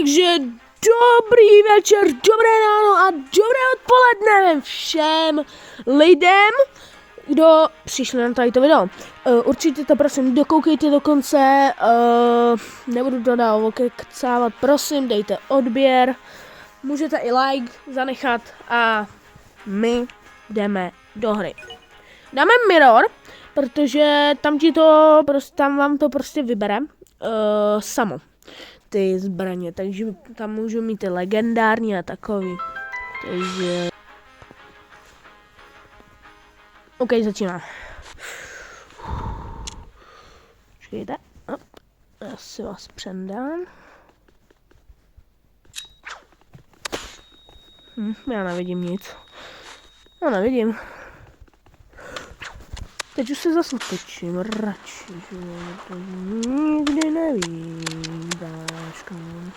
Takže dobrý večer, dobré ráno a dobré odpoledne všem lidem, kdo přišli na tady to video. Určitě to prosím dokoukejte do konce, nebudu to dál okecávat, prosím dejte odběr, můžete i like zanechat a my jdeme do hry. Dáme mirror, protože tam vám to prostě vybere samo. Ty zbraně, takže tam můžu mít ty legendární a takový. Takže... OK, začíná. Počkejte. Já si vás přendám. Já nevidím nic. Já nevidím. Teď už se zase točím, radši, že to nikdy nevídáš, kam.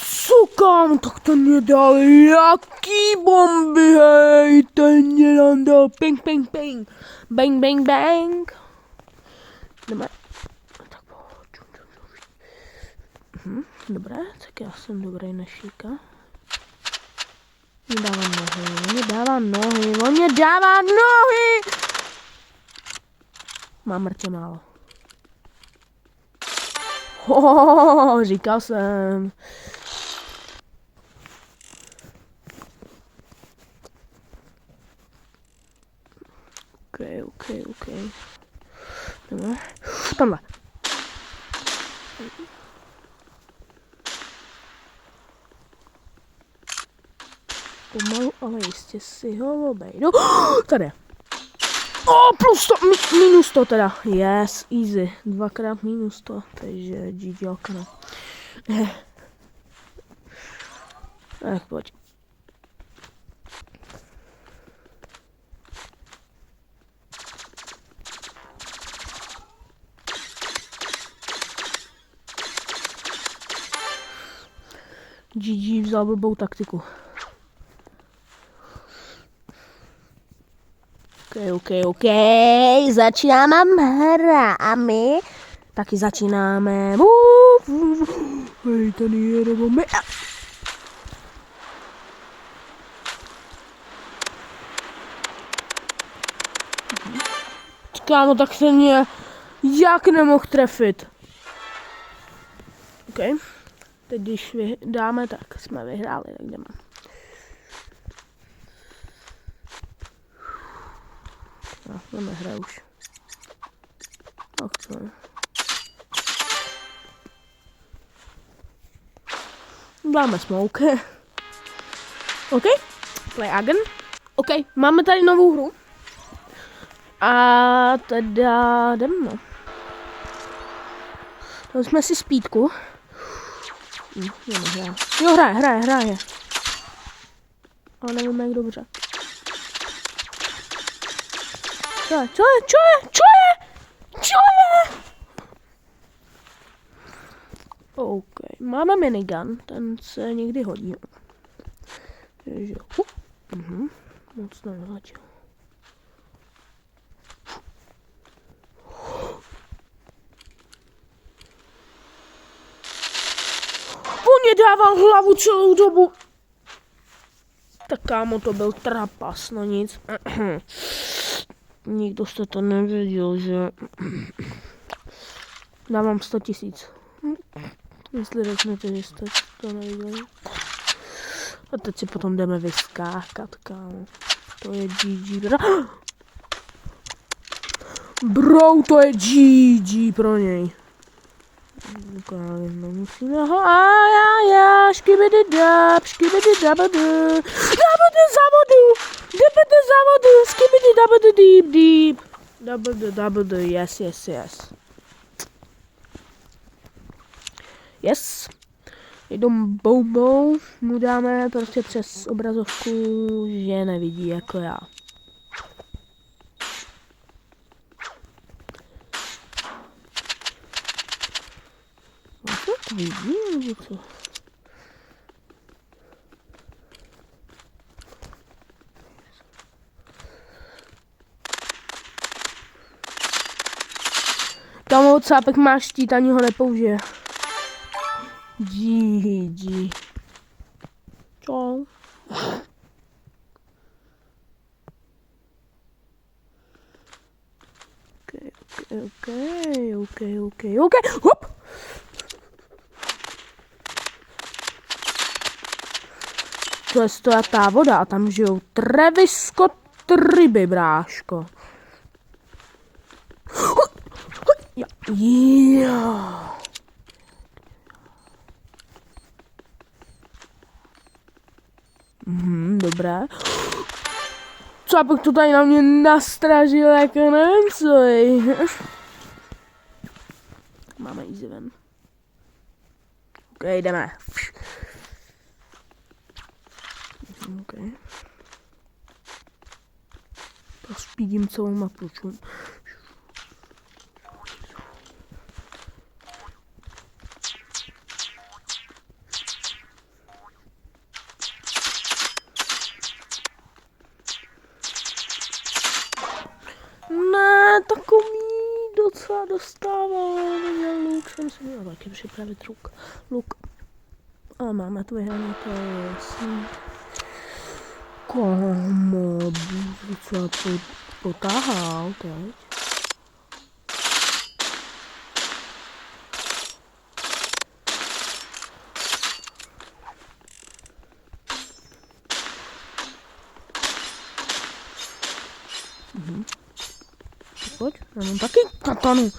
Sukám, tak ten mě dal jaký bomby, hej, ten mě tam dal, ping, ping, ping, bang, bang, bang. Jdeme. Tak dobré, tak já jsem dobrý na šíka. On mě dává nohy! Mám mrtě málo. Říkal jsem. OK. Tamhle. Pomalu, ale jistě si ho obejdu. Tady. Plus 100, minus 100 teda. Yes, easy. Dvakrát minus 100, takže GG okno. Tak pojď. GG vzal blbou taktiku. OK. Začínáme hra a my taky začínáme. Hej, ten je nebo my. Kámo, tak se mě jak nemohl trefit. OK. Teď když dáme, tak jsme vyhráli, tak jdeme. Jdeme hra už. OK. Dáme smoke. OK. Play again. OK, máme tady novou hru. A teda jdeme. Dali jsme si speedku. Jo, hraje. Ale nevíme, jak dobře. Co je? OK, máme minigun, ten se někdy hodí. Takže, moc nevladil. On mě dával hlavu celou dobu. Tak kámo, to byl trapas, no nic. Nikdo jste to nevěděl, že dávám 100 000. Jestli řeknete, že jste to nevěděli. A teď si potom jdeme vyskákat, kámo. To je GG. Bro, to je GG pro něj. Musíme ho škibidi-dab, závodu, skibidi-dabadu-deep. Double, yes. Yes. Jednou bombou mu dáme prostě přes obrazovku, že nevidí jako já. Co vidí, nebo co? Kamo, cápek má štít, ani ho nepoužije. GG. Čau. OK. Hop! To je stojatá voda a tam žijou Travis Scott ryby, bráško. Dobré. Co bych to tady na mě nastražil, jako nevím co je. Máme easy ven. OK, jdeme. OK. Pospídím celou mapu. Ne, takový docela dostával. Neměl luk, jsem si měl taky připravit luk. Ale máme tu vyhraný, to je jasný. Komu budu docela potáhal teď. Pojď, já mám taky katanu.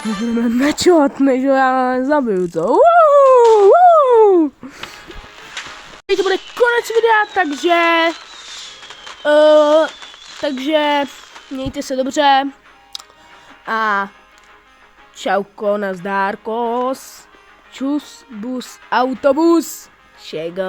Budeme mečovat, než ho já nezabiju, co? Teď to bude konec videa, takže mějte se dobře a čauko, nazdárkos, čus, bus, autobus, čego.